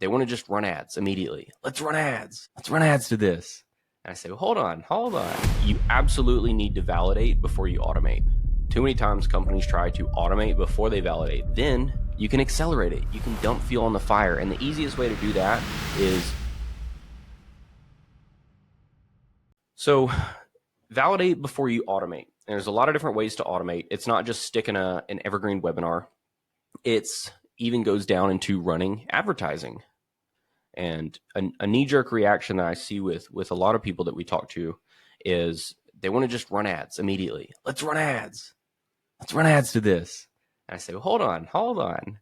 they want to just run ads immediately. Let's run ads. Let's run ads to this. And I say, well, hold on. You absolutely need to validate before you automate. Too many times companies try to automate before they validate. Then you can accelerate it. You can dump fuel on the fire. And the easiest way to do that is, so validate before you automate. And there's a lot of different ways to automate. It's not just sticking an evergreen webinar. It's even goes down into running advertising. And a knee-jerk reaction that I see with a lot of people that we talk to is they want to just run ads immediately. Let's run ads. Let's run ads to this. And I say, well, hold on.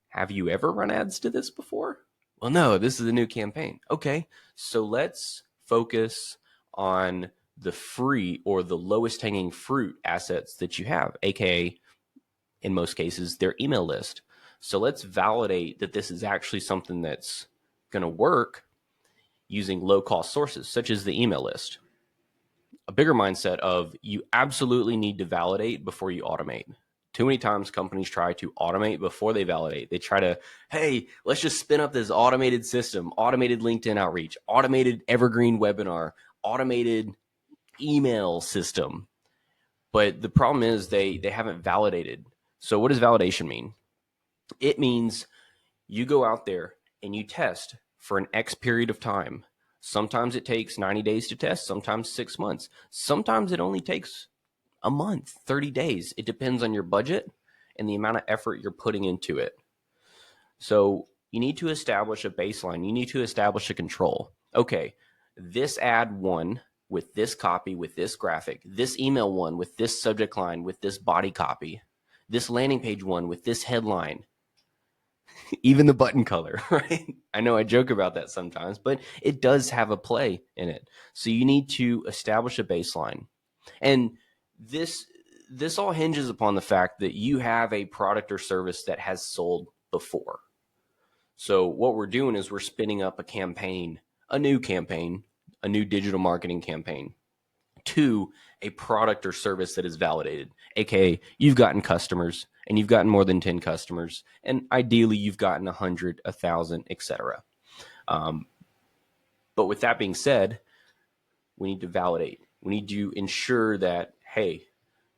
Have you ever run ads to this before? Well, no, this is a new campaign. Okay, so let's focus on the free or the lowest hanging fruit assets that you have, aka in most cases, their email list. So let's validate that this is actually something that's going to work using low cost sources such as the email list. A bigger mindset of you absolutely need to validate before you automate. Too many times companies try to automate before they validate. They try to, hey, let's just spin up this automated system, automated LinkedIn outreach, automated evergreen webinar, automated email system. But the problem is they haven't validated. So what does validation mean? It means you go out there and you test for an X period of time. Sometimes it takes 90 days to test, sometimes 6 months. Sometimes it only takes a month, 30 days. It depends on your budget and the amount of effort you're putting into it. So you need to establish a baseline. You need to establish a control. Okay, this ad won with this copy, with this graphic. This email won with this subject line, with this body copy. This landing page won with this headline. Even the button color, right? I know I joke about that sometimes, but it does have a play in it. So you need to establish a baseline. And this all hinges upon the fact that you have a product or service that has sold before. So what we're doing is we're spinning up a campaign, a new digital marketing campaign to a product or service that is validated, aka you've gotten customers and you've gotten more than 10 customers, and ideally you've gotten 100, 1,000, etc. But with that being said, we need to validate. We need to ensure that, hey,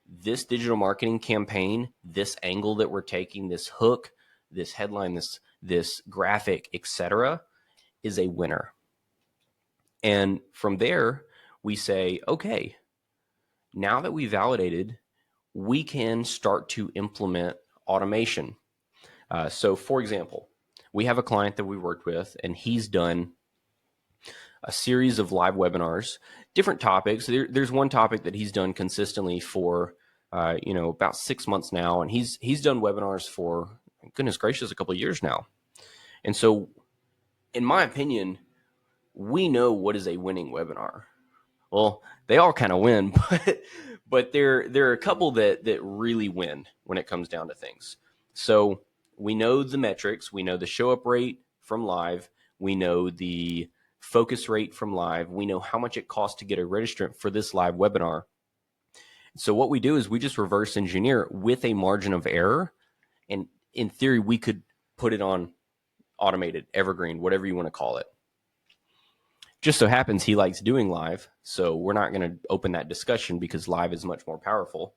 this digital marketing campaign, this angle that we're taking, this hook, this headline, this graphic, etc., is a winner. And from there, we say, okay, now that we validated, we can start to implement automation. So for example, we have a client that we worked with, and he's done a series of live webinars, different topics. There's one topic that he's done consistently for, about 6 months now. And he's done webinars for, goodness gracious, a couple of years now. And so in my opinion, we know what is a winning webinar. Well, they all kind of win, but there are a couple that really win when it comes down to things. So we know the metrics, we know the show up rate from live, we know the focus rate from live, we know how much it costs to get a registrant for this live webinar. So what we do is we just reverse engineer with a margin of error. And in theory, we could put it on automated, evergreen, whatever you want to call it. Just so happens he likes doing live, so we're not going to open that discussion because live is much more powerful.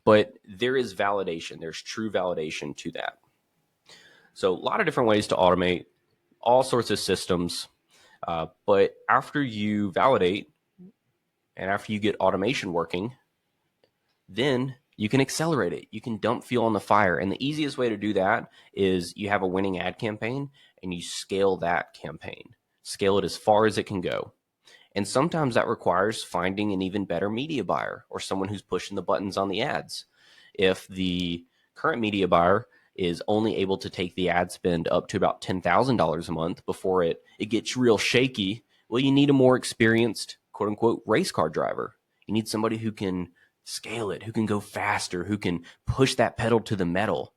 But there is validation. There's true validation to that. So a lot of different ways to automate, all sorts of systems. But after you validate and after you get automation working, then you can accelerate it. You can dump fuel on the fire. And the easiest way to do that is you have a winning ad campaign and you scale that campaign. Scale it as far as it can go. And sometimes that requires finding an even better media buyer or someone who's pushing the buttons on the ads. If the current media buyer is only able to take the ad spend up to about $10,000 a month before it gets real shaky, well, you need a more experienced, quote unquote, race car driver. You need somebody who can scale it, who can go faster, who can push that pedal to the metal.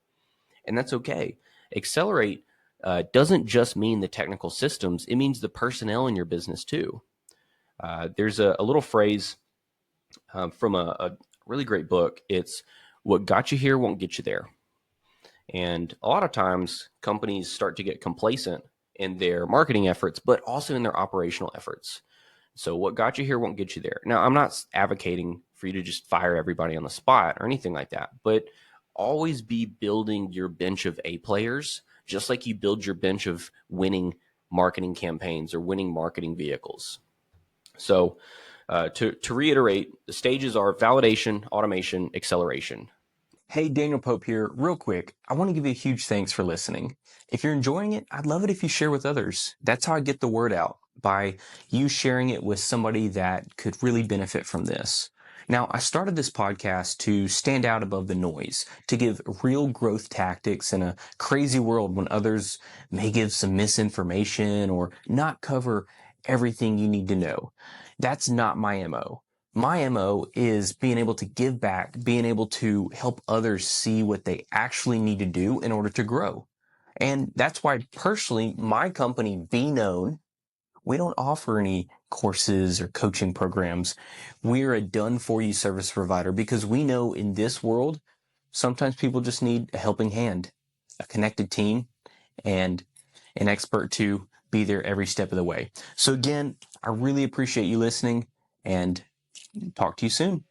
And that's okay. Accelerate doesn't just mean the technical systems, it means the personnel in your business too. There's a little phrase from a really great book. It's what got you here won't get you there. And a lot of times companies start to get complacent in their marketing efforts, but also in their operational efforts. So what got you here won't get you there. Now, I'm not advocating for you to just fire everybody on the spot or anything like that, but always be building your bench of A players, just like you build your bench of winning marketing campaigns or winning marketing vehicles. So to reiterate, the stages are validation, automation, acceleration. Hey, Daniel Pope here. Real quick, I want to give you a huge thanks for listening. If you're enjoying it, I'd love it if you share with others. That's how I get the word out, by you sharing it with somebody that could really benefit from this. Now, I started this podcast to stand out above the noise, to give real growth tactics in a crazy world when others may give some misinformation or not cover everything you need to know. That's not my MO. My MO is being able to give back, being able to help others see what they actually need to do in order to grow. And that's why personally, my company, Be Known, we don't offer any courses or coaching programs. We're a done for you service provider because we know in this world, sometimes people just need a helping hand, a connected team, and an expert to be there every step of the way. So again, I really appreciate you listening, and talk to you soon.